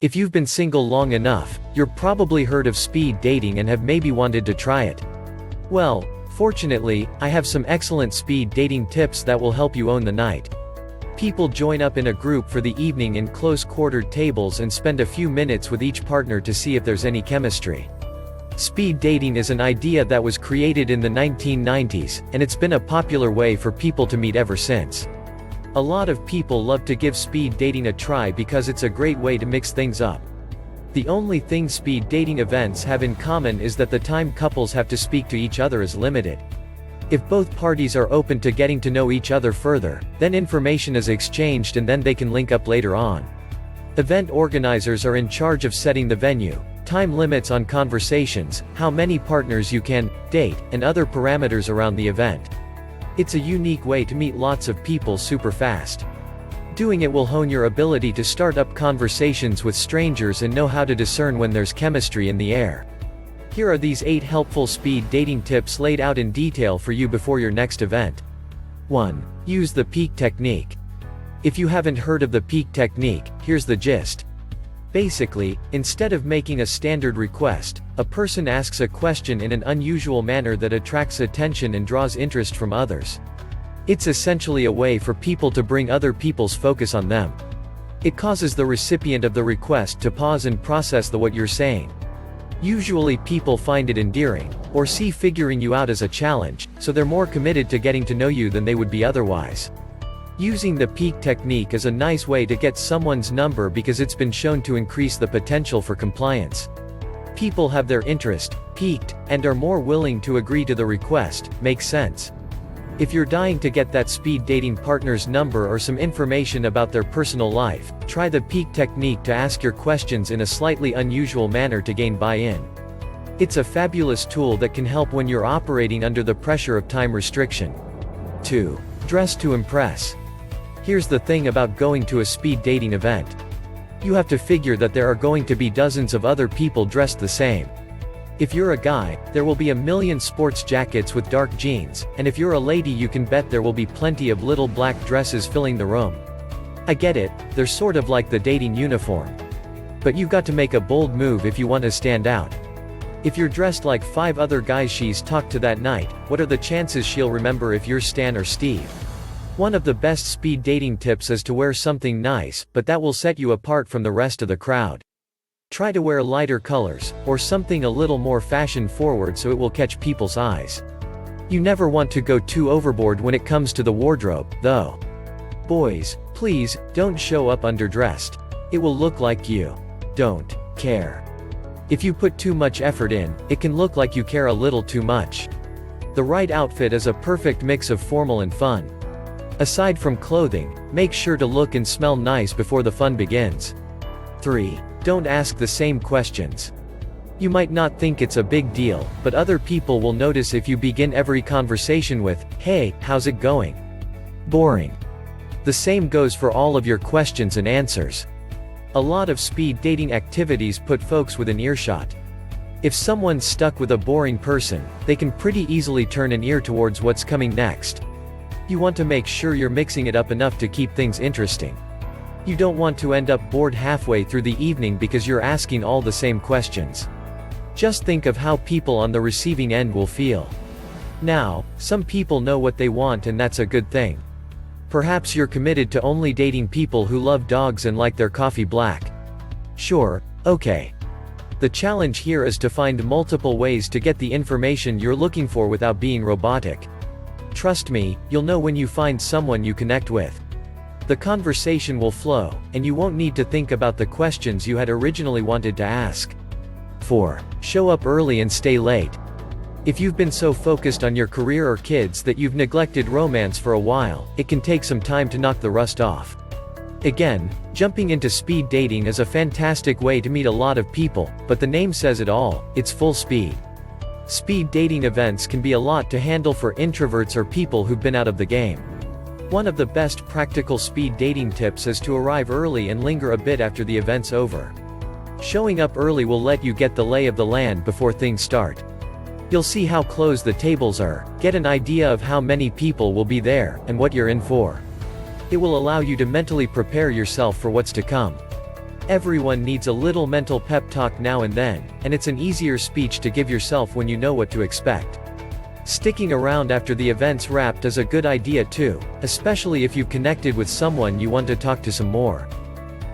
If you've been single long enough, you've probably heard of speed dating and have maybe wanted to try it. Well, fortunately, I have some excellent speed dating tips that will help you own the night. People join up in a group for the evening in close-quartered tables and spend a few minutes with each partner to see if there's any chemistry. Speed dating is an idea that was created in the 1990s, and it's been a popular way for people to meet ever since. A lot of people love to give speed dating a try because it's a great way to mix things up. The only thing speed dating events have in common is that the time couples have to speak to each other is limited. If both parties are open to getting to know each other further, then information is exchanged and then they can link up later on. Event organizers are in charge of setting the venue, time limits on conversations, how many partners you can date, and other parameters around the event. It's a unique way to meet lots of people super fast. Doing it will hone your ability to start up conversations with strangers and know how to discern when there's chemistry in the air. Here are these 8 helpful speed dating tips laid out in detail for you before your next event. 1. Use the peek technique. If you haven't heard of the peek technique, here's the gist. Basically, instead of making a standard request, a person asks a question in an unusual manner that attracts attention and draws interest from others. It's essentially a way for people to bring other people's focus on them. It causes the recipient of the request to pause and process what you're saying. Usually people find it endearing, or see figuring you out as a challenge, so they're more committed to getting to know you than they would be otherwise. Using the peek technique is a nice way to get someone's number because it's been shown to increase the potential for compliance. People have their interest piqued, and are more willing to agree to the request. Makes sense. If you're dying to get that speed dating partner's number or some information about their personal life, try the peek technique to ask your questions in a slightly unusual manner to gain buy-in. It's a fabulous tool that can help when you're operating under the pressure of time restriction. 2. Dress to impress. Here's the thing about going to a speed dating event. You have to figure that there are going to be dozens of other people dressed the same. If you're a guy, there will be a million sports jackets with dark jeans, and if you're a lady you can bet there will be plenty of little black dresses filling the room. I get it, they're sort of like the dating uniform. But you've got to make a bold move if you want to stand out. If you're dressed like 5 other guys she's talked to that night, what are the chances she'll remember if you're Stan or Steve? One of the best speed dating tips is to wear something nice, but that will set you apart from the rest of the crowd. Try to wear lighter colors, or something a little more fashion-forward so it will catch people's eyes. You never want to go too overboard when it comes to the wardrobe, though. Boys, please, don't show up underdressed. It will look like you don't care. If you put too much effort in, it can look like you care a little too much. The right outfit is a perfect mix of formal and fun. Aside from clothing, make sure to look and smell nice before the fun begins. 3. Don't ask the same questions. You might not think it's a big deal, but other people will notice if you begin every conversation with, "Hey, how's it going?" Boring. The same goes for all of your questions and answers. A lot of speed dating activities put folks within earshot. If someone's stuck with a boring person, they can pretty easily turn an ear towards what's coming next. You want to make sure you're mixing it up enough to keep things interesting. You don't want to end up bored halfway through the evening because you're asking all the same questions. Just think of how people on the receiving end will feel. Now, some people know what they want and that's a good thing. Perhaps you're committed to only dating people who love dogs and like their coffee black. Sure, okay. The challenge here is to find multiple ways to get the information you're looking for without being robotic. Trust me, you'll know when you find someone you connect with. The conversation will flow, and you won't need to think about the questions you had originally wanted to ask. 4. Show up early and stay late. If you've been so focused on your career or kids that you've neglected romance for a while, it can take some time to knock the rust off. Again, jumping into speed dating is a fantastic way to meet a lot of people, but the name says it all, it's full speed. Speed dating events can be a lot to handle for introverts or people who've been out of the game. One of the best practical speed dating tips is to arrive early and linger a bit after the event's over. Showing up early will let you get the lay of the land before things start. You'll see how closed the tables are, get an idea of how many people will be there, and what you're in for. It will allow you to mentally prepare yourself for what's to come. Everyone needs a little mental pep talk now and then, and it's an easier speech to give yourself when you know what to expect. Sticking around after the event's wrapped is a good idea too, especially if you've connected with someone you want to talk to some more.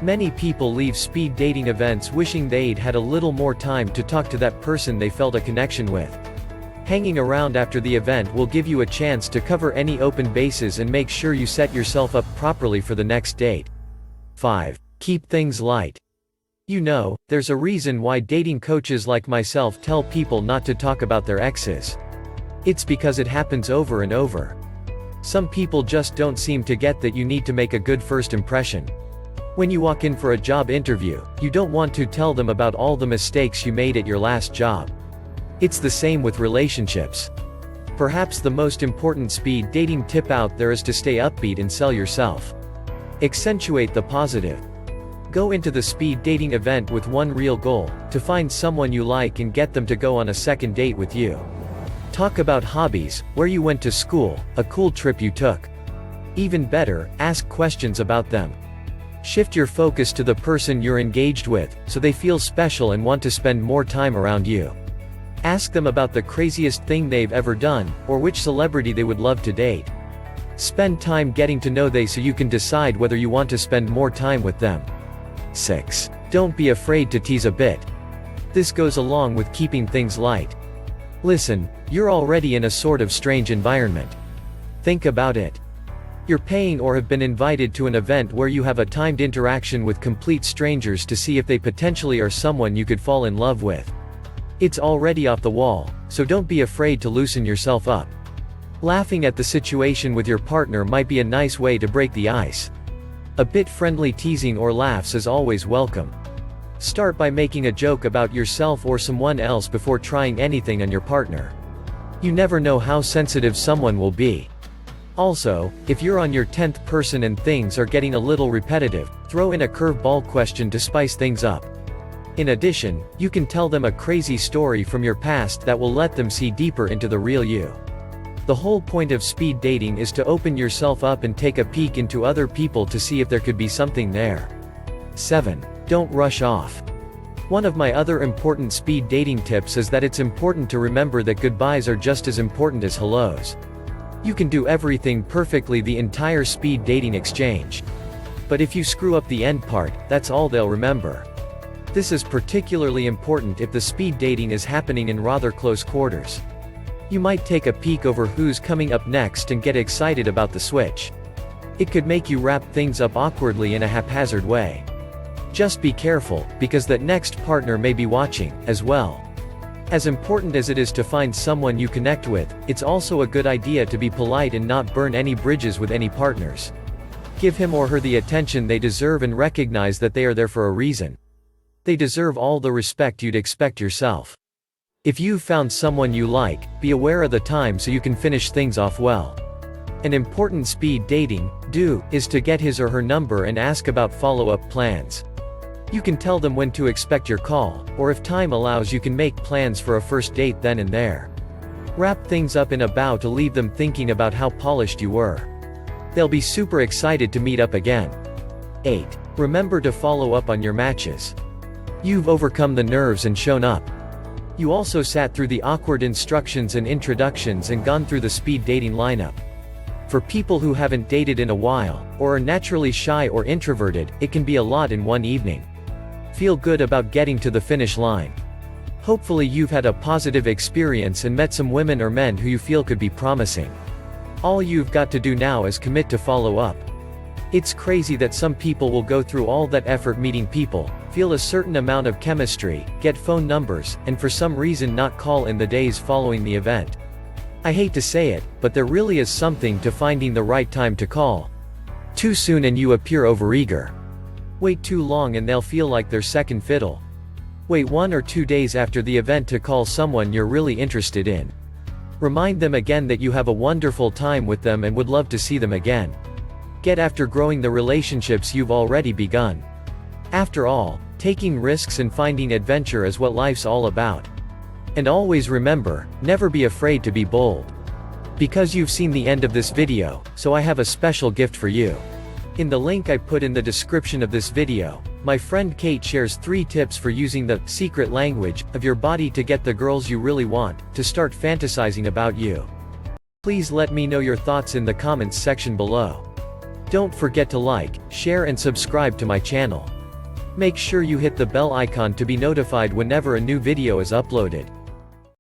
Many people leave speed dating events wishing they'd had a little more time to talk to that person they felt a connection with. Hanging around after the event will give you a chance to cover any open bases and make sure you set yourself up properly for the next date. 5. Keep things light. You know, there's a reason why dating coaches like myself tell people not to talk about their exes. It's because it happens over and over. Some people just don't seem to get that you need to make a good first impression. When you walk in for a job interview, you don't want to tell them about all the mistakes you made at your last job. It's the same with relationships. Perhaps the most important speed dating tip out there is to stay upbeat and sell yourself. Accentuate the positive. Go into the speed dating event with one real goal: to find someone you like and get them to go on a second date with you. Talk about hobbies, where you went to school, a cool trip you took. Even better, ask questions about them. Shift your focus to the person you're engaged with, so they feel special and want to spend more time around you. Ask them about the craziest thing they've ever done, or which celebrity they would love to date. Spend time getting to know them so you can decide whether you want to spend more time with them. 6. Don't be afraid to tease a bit. This goes along with keeping things light. Listen, you're already in a sort of strange environment. Think about it. You're paying or have been invited to an event where you have a timed interaction with complete strangers to see if they potentially are someone you could fall in love with. It's already off the wall, so don't be afraid to loosen yourself up. Laughing at the situation with your partner might be a nice way to break the ice. A bit friendly teasing or laughs is always welcome. Start by making a joke about yourself or someone else before trying anything on your partner. You never know how sensitive someone will be. Also, if you're on your 10th person and things are getting a little repetitive, throw in a curveball question to spice things up. In addition, you can tell them a crazy story from your past that will let them see deeper into the real you. The whole point of speed dating is to open yourself up and take a peek into other people to see if there could be something there. 7. Don't rush off. One of my other important speed dating tips is that it's important to remember that goodbyes are just as important as hellos. You can do everything perfectly the entire speed dating exchange. But if you screw up the end part, that's all they'll remember. This is particularly important if the speed dating is happening in rather close quarters. You might take a peek over who's coming up next and get excited about the switch. It could make you wrap things up awkwardly in a haphazard way. Just be careful, because that next partner may be watching, as well. As important as it is to find someone you connect with, it's also a good idea to be polite and not burn any bridges with any partners. Give him or her the attention they deserve and recognize that they are there for a reason. They deserve all the respect you'd expect yourself. If you've found someone you like, be aware of the time so you can finish things off well. An important speed dating do is to get his or her number and ask about follow-up plans. You can tell them when to expect your call, or if time allows you can make plans for a first date then and there. Wrap things up in a bow to leave them thinking about how polished you were. They'll be super excited to meet up again. 8. Remember to follow up on your matches. You've overcome the nerves and shown up. You also sat through the awkward instructions and introductions and gone through the speed dating lineup. For people who haven't dated in a while, or are naturally shy or introverted, it can be a lot in one evening. Feel good about getting to the finish line. Hopefully you've had a positive experience and met some women or men who you feel could be promising. All you've got to do now is commit to follow up. It's crazy that some people will go through all that effort meeting people, feel a certain amount of chemistry, get phone numbers, and for some reason not call in the days following the event. I hate to say it, but there really is something to finding the right time to call. Too soon and you appear overeager. Wait too long and they'll feel like they're second fiddle. Wait 1 or 2 days after the event to call someone you're really interested in. Remind them again that you have a wonderful time with them and would love to see them again. Get after growing the relationships you've already begun. After all, taking risks and finding adventure is what life's all about. And always remember, never be afraid to be bold. Because you've seen the end of this video, so I have a special gift for you. In the link I put in the description of this video, my friend Kate shares 3 tips for using the secret language of your body to get the girls you really want to start fantasizing about you. Please let me know your thoughts in the comments section below. Don't forget to like, share and subscribe to my channel. Make sure you hit the bell icon to be notified whenever a new video is uploaded.